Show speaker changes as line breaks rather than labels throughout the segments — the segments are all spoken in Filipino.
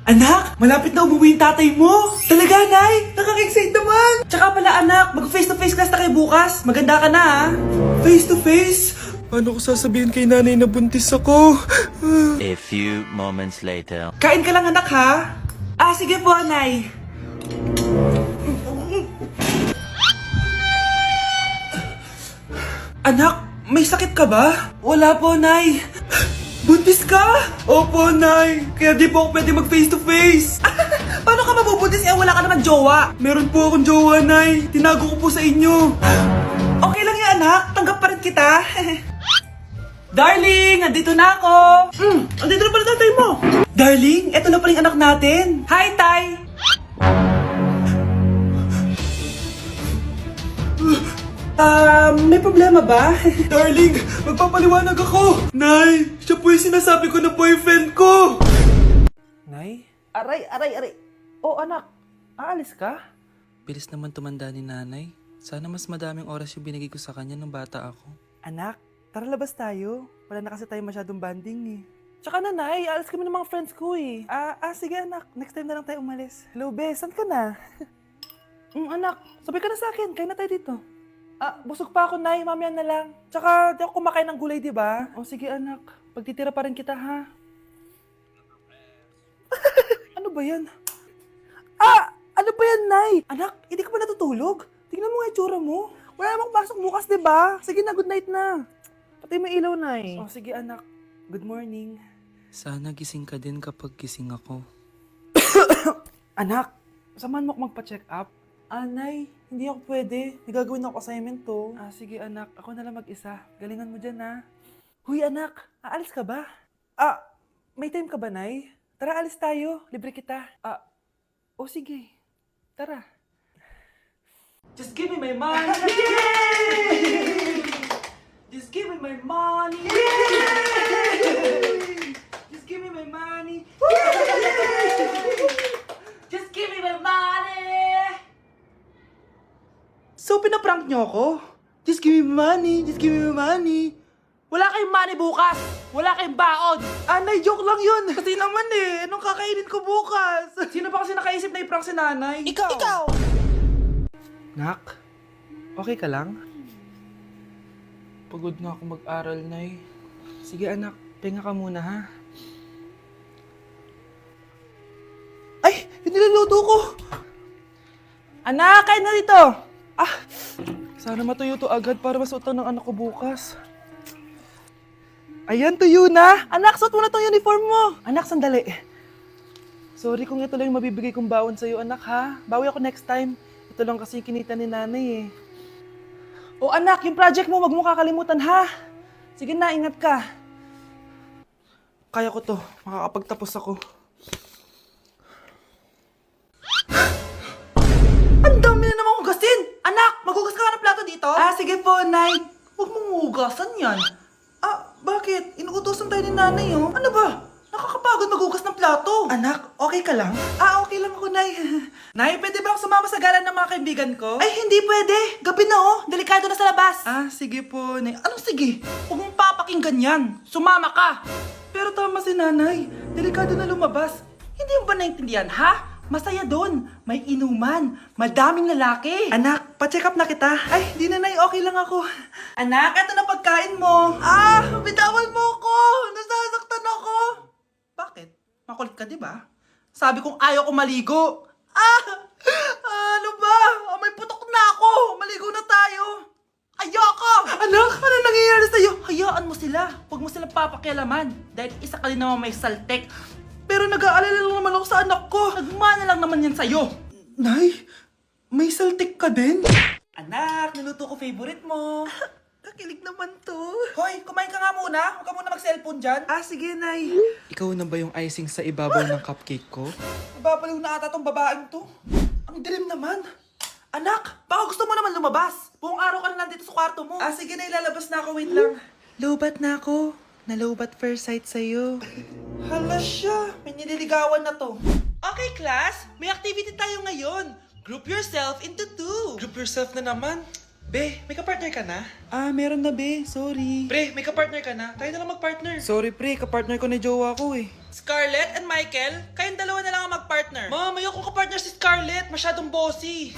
Anak, malapit na umuwi yung tatay mo. Talaga, Nay? Nakaka-excite naman. Tsaka pala, anak, mag-face-to-face class na kayo bukas. Maganda ka na, ha? Face-to-face? Paano ko sasabihin kay nanay na buntis ako?
A few moments later.
Kain ka lang, anak, ha? Ah, sige po, Nay. Anak, may sakit ka ba? Wala po, Nay. Buntis ka? Opo, Nay. Kaya di po ako pwede mag-face-to-face. Paano ka mabubuntis? Wala ka naman jowa. Meron po akong jowa, Nay. Tinago ko po sa inyo. Okay lang yan, anak. Tanggap pa rin kita. Darling, andito na ako. Andito na pala tatay mo. Darling, eto na pala yung anak natin. Hi, Tay. May problema ba? Darling, magpapaliwanag ako. Nay, siya po yung sinasabi ko na boyfriend ko. Nay?
Aray! Oh anak, aalis ka?
Bilis naman tumanda ni nanay. Sana mas madaming oras yung binigay ko sa kanya nung bata ako.
Anak, tara labas tayo. Wala na kasi tayo masyadong banding eh. Tsaka nanay, aalis kami ng mga friends ko eh. Sige anak, next time na lang tayo umalis. Hello be, saan ka na? Anak, sabay ka na sa akin, kain na tayo dito. Busog pa ako, Nay. Mamaya na lang. Tsaka, di ako kumakain ng gulay, di ba? O sige, anak. Pagtitira pa rin kita, ha? Ano ba yan? Ano ba yan, Nay? Anak, hindi ka pa natutulog? Tingnan mo nga itsura mo. Wala namang pasok bukas, di ba? Sige na, good night na. Patay mo ilaw, Nay. O sige, anak. Good morning.
Sana gising ka din kapag gising ako.
Anak, samahan mo ako magpa-check up. Nay, hindi ako pwede. May gagawin ako assignment to. Sige anak, ako na lang mag-isa. Galingan mo dyan ha. Huy anak, aalis ka ba? May time ka ba, Nay? Tara, alis tayo. Libre kita. Sige. Tara.
Just give me my money. Yay! Just give me my money. Yay! Just give me my money. Just give me my money. So, pinaprank nyo ako? Just give me money, just give me money. Wala kayong money bukas! Wala kayong baon! Nay, joke lang yun! Kasi naman anong kakainin ko bukas? Sino ba kasi nakaisip na i-prank si nanay? Ikaw!
Nak, okay ka lang?
Pagod na ako mag-aral, Nay.
Sige anak, pahinga ka muna ha. Ay! Yung niluluto ko! Anak, kain na dito! Sana matuyo to agad para masuotan ng anak ko bukas. Ayan, tuyo na! Anak, suot mo na tong uniform mo! Anak, sandali. Sorry kung ito lang yung mabibigay kong baon sa'yo, anak ha. Bawi ako next time. Ito lang kasi yung kinita ni nanay eh. O anak, yung project mo, wag mo kakalimutan ha. Sige na, ingat ka. Kaya ko to. Makakapagtapos ako. Ang dami na namang hugasin! Anak, maghugas ka ng plato dito? Sige po, Nay. Huwag mong hugasan yan. Bakit? Inuutosan tayo ni nanay, oh. Ano ba? Nakakapagod maghugas ng plato. Anak, okay ka lang? Okay lang ako, Nay. Nay, pwede ba akong sumama sa gala ng mga kaibigan ko? Ay, hindi pwede. Gabi na, oh. Delikado na sa labas. Sige po, Nay. Anong sige? Huwag mong papakinggan yan. Sumama ka. Pero tama si nanay. Delikado na lumabas. Hindi mo ba naintindihan, ha? Masaya doon. May inuman. Madaming lalaki. Anak, pa-check up na kita. Ay, di na, Nay. Okay lang ako. Anak, eto na pagkain mo. Bitawan mo ako. Nasasaktan ako. Bakit? Makulit ka, di ba? Sabi kong ayaw ko maligo. Ano ba? May putok na ako. Maligo na tayo. Ayoko! Anak, ano nangyayari sa'yo? Hayaan mo sila. Huwag mo sila papakialaman. Dahil isa ka din naman may saltek. Pero nag-aalala lang naman ako sa anak ko. Nagmana lang naman yan sa'yo. Nay, may saltik ka din? Anak, niluto ko favorite mo. Kakilig naman to. Hoy, kumain ka nga muna. Huwag ka muna mag-cellphone dyan. Sige, Nay.
Ikaw na ba yung icing sa ibabaw ng cupcake ko?
Nababaliw na ata tong babaeng to. Ang dilim naman. Anak, baka gusto mo naman lumabas. Buong araw ka na nandito sa kwarto mo. Sige na, ilalabas na ako. Wait lang.
Lobat na ako. Nalobat first sight sa'yo.
Hala siya. May nililigawan na to. Okay, class. May activity tayo ngayon. Group yourself into two.
Group yourself na naman. Be, may kapartner ka na?
Meron na, be. Sorry.
Pre, may kapartner ka na? Tayo na lang magpartner.
Sorry, pre. Kapartner ko ni jowa ko eh.
Scarlett and Michael, kayong dalawa na lang ang
kapartner. Ma'am, ayoko kapartner si Scarlett. Masyadong bossy.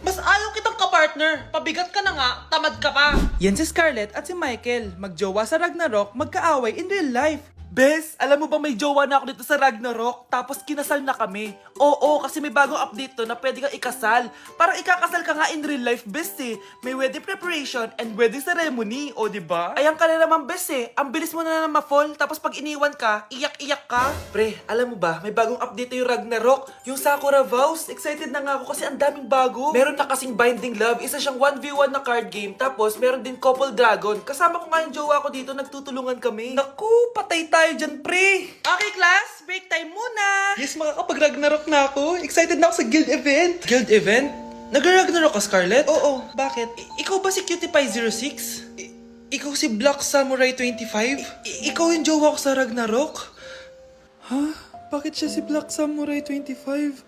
Mas ayaw kitang kapartner. Pabigat ka na nga, tamad ka pa. Yan si Scarlett at si Michael. Magjowa sa Ragnarok, magkaaway in real life. Bes, alam mo ba may jowa na ako dito sa Ragnarok? Tapos kinasal na kami. Oo, kasi may bagong update to na pwede kang ikasal. Parang ikakasal ka nga in real life, bes eh. May wedding preparation and wedding ceremony, o diba? Ayan ka na naman, bes eh. Ang bilis mo na ma-fall, tapos pag iniwan ka, iyak-iyak ka. Pre, alam mo ba, may bagong update na yung Ragnarok. Yung Sakura Vows. Excited na nga ako kasi ang daming bago. Meron na kasing Binding Love, isa siyang 1v1 na card game. Tapos meron din Couple Dragon. Kasama ko nga yung jowa ko dito, nagtutulungan kami. Naku, patay tayo dyan, pre. Okay, class, break time muna. Yes, makakapag-Ragnarok na ako. Excited na ako sa guild event. Guild event? Nag-Ragnarok ka, Scarlett? Oo, bakit? Ikaw ba si Cutie Pie 06? Ikaw si Black Samurai 25? Ikaw yung jowa ko sa Ragnarok? Ha? Bakit siya si Black Samurai 25?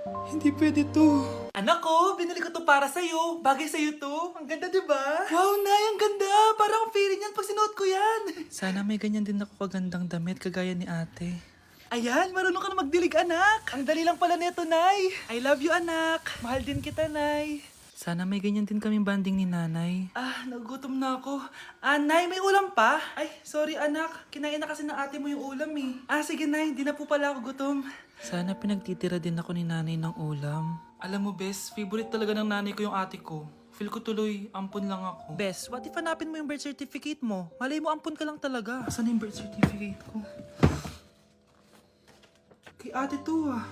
Hindi pwede to. Anak ko, binili ko to para sa'yo. Bagay sa'yo to. Ang ganda, diba? Wow, Nay, ang ganda. Parang ang feeling yan pag sinuot ko yan.
Sana may ganyan din ako kagandang damit kagaya ni ate.
Ayan, marunong ka na magdilig, anak. Ang dali lang pala nito, Nay. I love you, anak. Mahal din kita, Nay.
Sana may ganyan din kaming banding ni nanay.
Nagugutom na ako. Nay, may ulam pa? Ay, sorry, anak. Kinain na kasi ng ate mo yung ulam, eh. Sige, Nay. Di na po pala ako gutom.
Sana pinagtitira din ako ni nanay ng ulam.
Alam mo, Bes, favorite talaga ng nanay ko yung ate ko. Feel ko tuloy, ampun lang ako. Bes, what if hanapin mo yung birth certificate mo? Malay mo, ampun ka lang talaga. Asan yung birth certificate ko? Kay ate to, ah.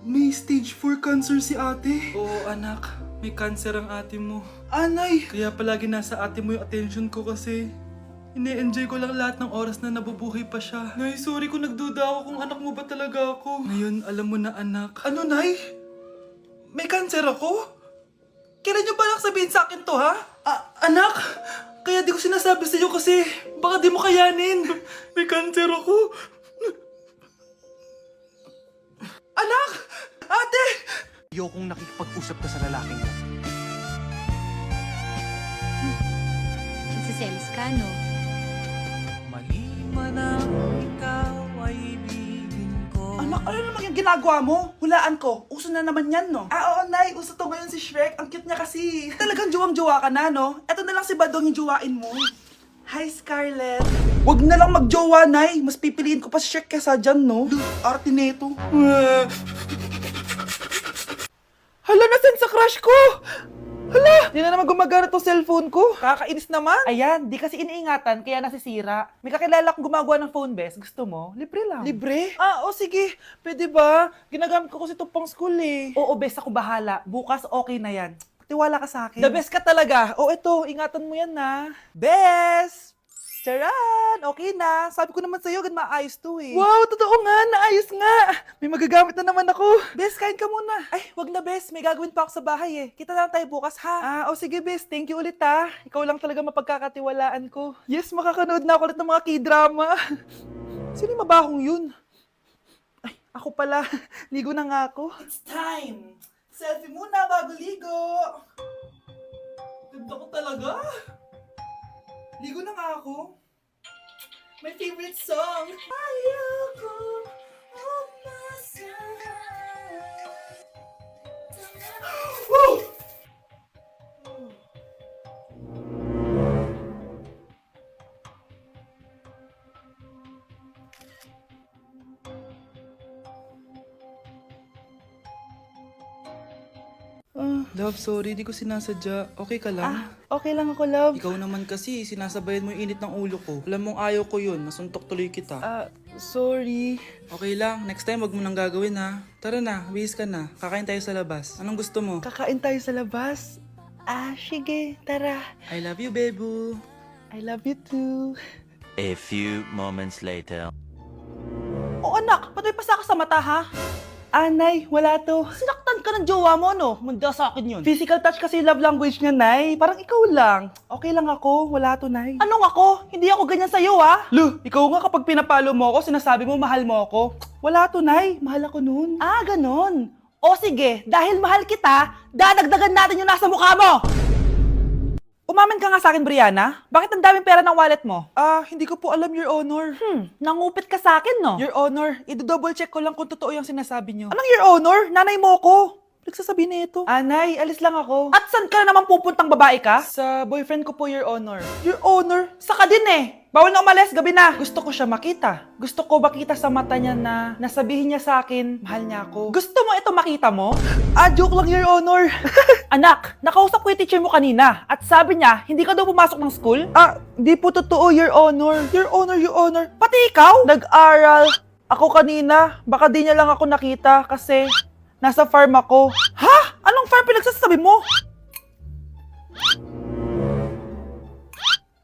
May stage 4 cancer si ate. Oo, anak. May cancer ang ate mo. Anay! Kaya palagi nasa ate mo yung attention ko kasi ine-enjoy ko lang lahat ng oras na nabubuhay pa siya. Nay, sorry kung nagduda ako kung anak mo ba talaga ako. Ngayon, alam mo na, anak. Ano, Nay? May cancer ako? Kailan niyo balak sabihin sa akin to, ha? Anak! Kaya di ko sinasabi sa iyo kasi baka di mo kayanin. May cancer ako. Anak! Ate!
Ayokong nakikipag-usap ka sa lalaking mo.
Nagsiselos ka, no?
Mali man ang ikaw ay ibigin ko.
Anak, ano naman yung ginagawa mo? Hulaan ko. Uso na naman yan, no? Oo, Nay. Uso to ngayon si Shrek. Ang cute niya kasi. Talagang juwang-juwa ka na, no? Eto na lang si Badong yung juwain mo. Hi, Scarlett. Wag na lang magjowa, Nay. Mas pipiliin ko pa si Shrek kesa dyan, no? Arte neto. Hala, nasan sa crush ko? Hala! Di na naman gumagana tong cellphone ko. Kakainis naman. Ayan, di kasi iniingatan kaya nasisira. May kakilala akong gumagawa ng phone, Bes. Gusto mo? Libre lang. Libre? Sige. Pwede ba? Ginagamit ko kasi ito pang school eh. Oo, Bes. Ako bahala. Bukas okay na yan. Tiwala ka sa akin. The best ka talaga. Ito. Ingatan mo yan na. Bes! Charan! Okay na. Sabi ko naman sa'yo, gan maayos to eh. Wow, totoo nga. Naayos nga. May magagamit na naman ako. Bes, kain ka muna. Ay, wag na, Bes. May gagawin pa ako sa bahay eh. Kita na lang tayo bukas, ha? Sige, Bes. Thank you ulit, ha. Ikaw lang talaga mapagkakatiwalaan ko. Yes, makakanood na ako ulit ng mga K-drama. Sino yung mabahong yun? Ay, ako pala. Ligo na nga ako. It's time. Selfie muna bago ligo. Ganda ko talaga. Ligo na nga ako. My favorite song. Ayoko umasahan. Woo!
Love, sorry, di ko sinasadya. Okay ka lang?
Okay lang ako, love.
Ikaw naman kasi, sinasabayan mo yung init ng ulo ko. Alam mong ayaw ko yun, nasuntok tuloy kita.
Sorry.
Okay lang, next time wag mo nang gagawin ha. Tara na, bihis ka na. Kakain tayo sa labas. Anong gusto mo?
Kakain tayo sa labas. Sige, tara.
I love you, Bebu.
I love you too.
A few moments later.
Anak, ba't may pasa ka sa mata, ha? Nay, wala to. Sinaktan ka ng jowa mo, no? Manda sa akin yun. Physical touch kasi yung love language niya, Nay. Parang ikaw lang. Okay lang ako. Wala to, Nay. Anong ako? Hindi ako ganyan sa'yo, ha? Lu, ikaw nga kapag pinapalo mo ako, sinasabi mo mahal mo ako. Wala to, Nay. Mahal ako nun. Ganon. O sige, dahil mahal kita, dadagdagan natin yung nasa mukha mo! O Kumamin ka nga sa akin, Brianna. Bakit ang daming pera ng wallet mo?
Hindi ko po alam, Your Honor.
Nangupit ka sa akin, no?
Your Honor, i-double check ko lang kung totoo yung sinasabi niyo.
Anong Your Honor? Nanay mo ko.
Nagsasabi na ito?
Anay, alis lang ako. At saan ka na naman pupuntang babae ka?
Sa boyfriend ko po, Your Honor.
Your Honor, saka din eh. Bawal na umalis, gabi na. Gusto ko siya makita. Gusto ko makita sa mata niya na nasabihin niya sa akin, mahal niya ako. Gusto mo ito makita mo?
Joke lang, Your Honor.
Anak, nakausap ko yung teacher mo kanina at sabi niya, hindi ka daw pumasok ng school?
Di po totoo, Your Honor. Your Honor, Your Honor.
Pati ikaw? Nag-aral. Ako kanina, baka di niya lang ako nakita kasi nasa farm ako. Ha? Anong farm pinagsasabi mo?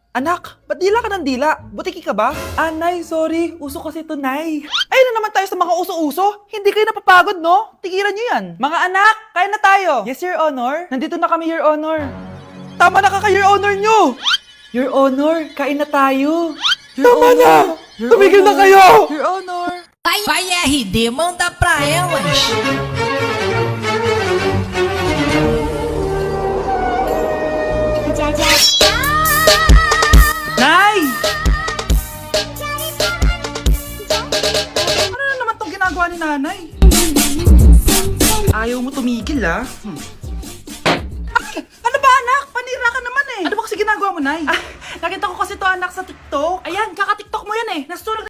Anak, ba't dila ka ng dila? Butiki ka ba?
Nay, sorry. Uso kasi ito, Nay.
Ayun na naman tayo sa mga uso-uso. Hindi kayo napapagod, no? Tigilan nyo yan. Mga anak, kaya na tayo.
Yes, Your Honor.
Nandito na kami, Your Honor. Tama na ka, Your Honor nyo.
Your Honor, kain na tayo.
Tama na. Tumigil na kayo.
Your Honor.
Vai RD, manda pra elas.
Nay! Ano na naman tong ginagawa ni nanay? Ayaw mo tumigil, ah. Ay! Ano ba, anak? Panira ka naman eh. Ano ba kasi ginagawa mo, Nay? Nakita ko kasi to anak sa TikTok. Ayan, kaka-TikTok mo yan eh. Nasunog